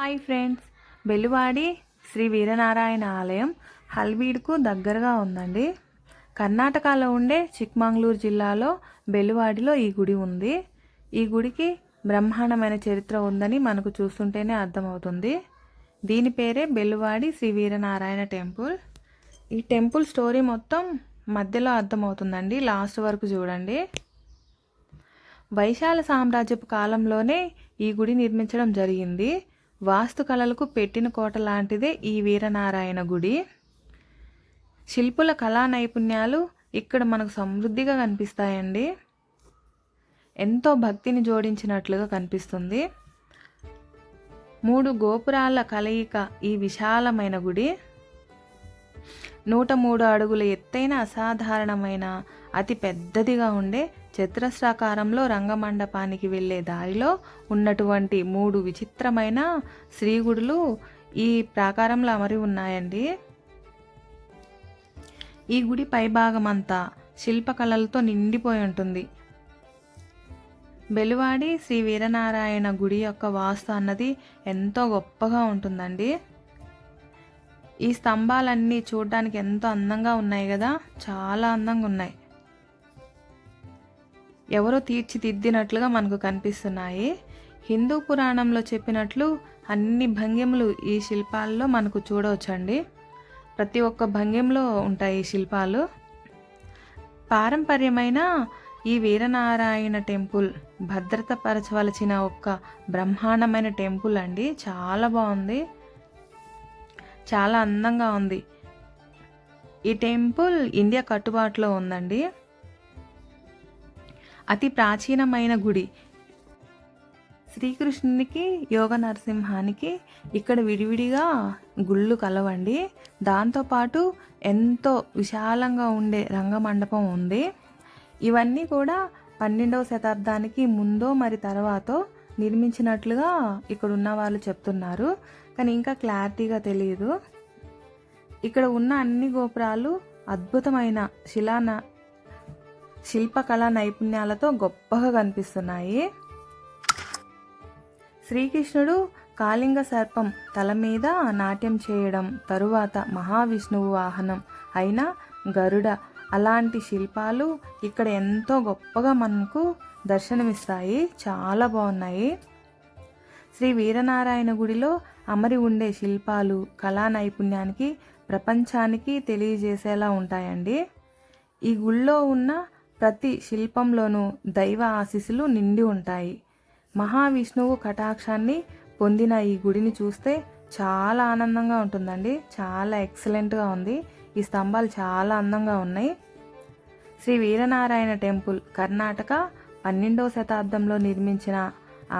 Hi friends, బెలువాడి Shri Veeranarayana ఆలయం హల్బీడ్కు దగ్గరగా ఉందండి. కర్ణాటకలో ఉండే చిక్మంగళూరు జిల్లాలో బెలువాడిలో ఈ గుడి ఉంది. ఈ గుడికి బ్రహ్మాండమైన చరిత్ర ఉందని మనకు చూస్తుంటేనే అర్థమవుతుంది. దీని పేరే బెలువాడి శ్రీ వీరనారాయణ టెంపుల్. ఈ టెంపుల్ స్టోరీ మొత్తం మధ్యలో అర్థమవుతుందండి, లాస్ట్ వరకు చూడండి. వైశాల సామ్రాజ్యపు కాలంలోనే ఈ గుడి నిర్మించడం జరిగింది. వాస్తుకళలకు పెట్టిన కోట లాంటిదే ఈ వీరనారాయణ గుడి. శిల్పుల కళా నైపుణ్యాలు ఇక్కడ మనకు సమృద్ధిగా కనిపిస్తాయండి. ఎంతో భక్తిని జోడించినట్లుగా కనిపిస్తుంది. 3 గోపురాల కలయిక ఈ విశాలమైన గుడి. 103 అడుగుల ఎత్తైన అసాధారణమైన అతి పెద్దదిగా ఉండే చతురస్రాకారంలో రంగమండపానికి వెళ్ళే దారిలో ఉన్నటువంటి 3 విచిత్రమైన శ్రీగుడులు ఈ ప్రాకారంలో అమరి ఉన్నాయండి. ఈ గుడి పైభాగమంతా శిల్పకళలతో నిండిపోయి ఉంటుంది. బెలువాడి శ్రీ వీరనారాయణ గుడి యొక్క వాస్తు అన్నది ఎంతో గొప్పగా ఉంటుందండి. ఈ స్తంభాలన్నీ చూడడానికి ఎంతో అందంగా ఉన్నాయి కదా, చాలా అందంగా ఉన్నాయి. ఎవరో తీర్చిదిద్దినట్లుగా మనకు కనిపిస్తున్నాయి. హిందూ పురాణంలో చెప్పినట్లు అన్ని భంగిమలు ఈ శిల్పాల్లో మనకు చూడవచ్చండి. ప్రతి ఒక్క భంగిమలో ఉంటాయి ఈ శిల్పాలు. పారంపర్యమైన ఈ వీరనారాయణ టెంపుల్ భద్రతపరచవలసిన ఒక బ్రహ్మాండమైన టెంపుల్ అండి. చాలా బాగుంది, చాలా అందంగా ఉంది. ఈ టెంపుల్ ఇండియా కట్టుబాటులో ఉందండి. అతి ప్రాచీనమైన గుడి. శ్రీకృష్ణునికి, యోగ నరసింహానికి ఇక్కడ విడివిడిగా గుళ్ళు కలవండి. దాంతోపాటు ఎంతో విశాలంగా ఉండే రంగమండపం ఉంది. ఇవన్నీ కూడా 12వ శతాబ్దానికి ముందో మరి తర్వాతో నిర్మించినట్లుగా ఇక్కడ ఉన్న వాళ్ళు చెప్తున్నారు, కానీ ఇంకా క్లారిటీగా తెలియదు. ఇక్కడ ఉన్న అన్ని గోపురాలు అద్భుతమైన శిల్పకళా నైపుణ్యాలతో గొప్పగా కనిపిస్తున్నాయి. శ్రీకృష్ణుడు కాళింగ సర్పం తల మీద నాట్యం చేయడం, తరువాత మహావిష్ణువు వాహనం అయిన గరుడ, అలాంటి శిల్పాలు ఇక్కడ ఎంతో గొప్పగా మనకు దర్శనమిస్తాయి. చాలా బాగున్నాయి. శ్రీ వీరనారాయణ గుడిలో అమరి ఉండే శిల్పాలు కళా నైపుణ్యానికి, ప్రపంచానికి తెలియజేసేలా ఉంటాయండి. ఈ గుళ్ళో ఉన్న ప్రతి శిల్పంలోనూ దైవ ఆశీస్సులు నిండి ఉంటాయి. మహావిష్ణువు కటాక్షాన్ని పొందిన ఈ గుడిని చూస్తే చాలా ఆనందంగా ఉంటుందండి. చాలా ఎక్సలెంట్గా ఉంది. ఈ స్తంభాలు చాలా అందంగా ఉన్నాయి. శ్రీ వీరనారాయణ టెంపుల్ కర్ణాటక 12వ శతాబ్దంలో నిర్మించిన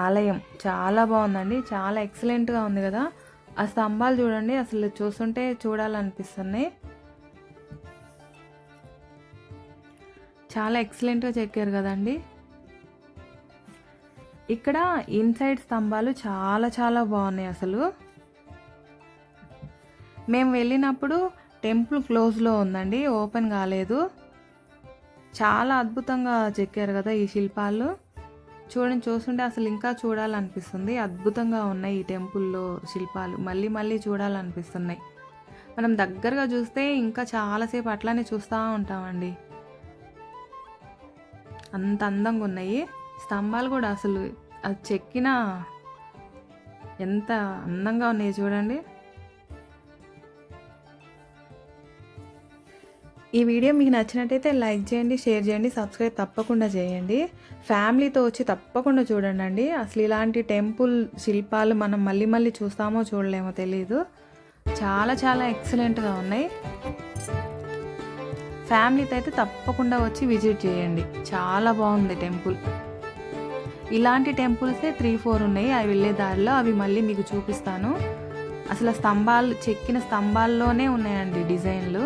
ఆలయం. చాలా బాగుందండి, చాలా ఎక్సలెంట్గా ఉంది కదా. ఆ స్తంభాలు చూడండి, అసలు చూస్తుంటే చూడాలనిపిస్తున్నాయి. చాలా ఎక్సలెంట్గా చెక్కారు కదండి. ఇక్కడ ఇన్సైడ్ స్తంభాలు చాలా చాలా బాగున్నాయి. అసలు మేము వెళ్ళినప్పుడు టెంపుల్ క్లోజ్లో ఉందండి, ఓపెన్ కాలేదు. చాలా అద్భుతంగా చెక్కారు కదా ఈ శిల్పాలు. చూస్తుంటే అసలు ఇంకా చూడాలనిపిస్తుంది. అద్భుతంగా ఉన్నాయి ఈ టెంపుల్లో శిల్పాలు. మళ్ళీ మళ్ళీ చూడాలనిపిస్తున్నాయి. మనం దగ్గరగా చూస్తే ఇంకా చాలాసేపు అట్లానే చూస్తూ ఉంటామండి, అంత అందంగా ఉన్నాయి. స్తంభాలు కూడా అసలు అది చెక్కిన ఎంత అందంగా ఉన్నాయి చూడండి. ఈ వీడియో మీకు నచ్చినట్టయితే లైక్ చేయండి, షేర్ చేయండి, సబ్స్క్రైబ్ తప్పకుండా చేయండి. ఫ్యామిలీతో వచ్చి తప్పకుండా చూడండి. అసలు ఇలాంటి టెంపుల్ శిల్పాలు మనం మళ్ళీ మళ్ళీ చూస్తామో చూడలేమో తెలీదు. చాలా చాలా ఎక్సలెంట్గా ఉన్నాయి. ఫ్యామిలీతో అయితే తప్పకుండా వచ్చి విజిట్ చేయండి. చాలా బాగుంది టెంపుల్. ఇలాంటి టెంపుల్సే 3-4 ఉన్నాయి. అవి వెళ్ళే దారిలో, అవి మళ్ళీ మీకు చూపిస్తాను. అసలు స్తంభాలు చెక్కిన స్తంభాల్లోనే ఉన్నాయండి డిజైన్లు.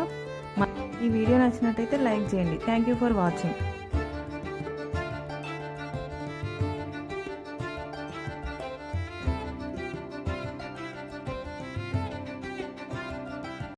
ఈ వీడియో నచ్చినట్టయితే లైక్ చేయండి. Thank you for watching.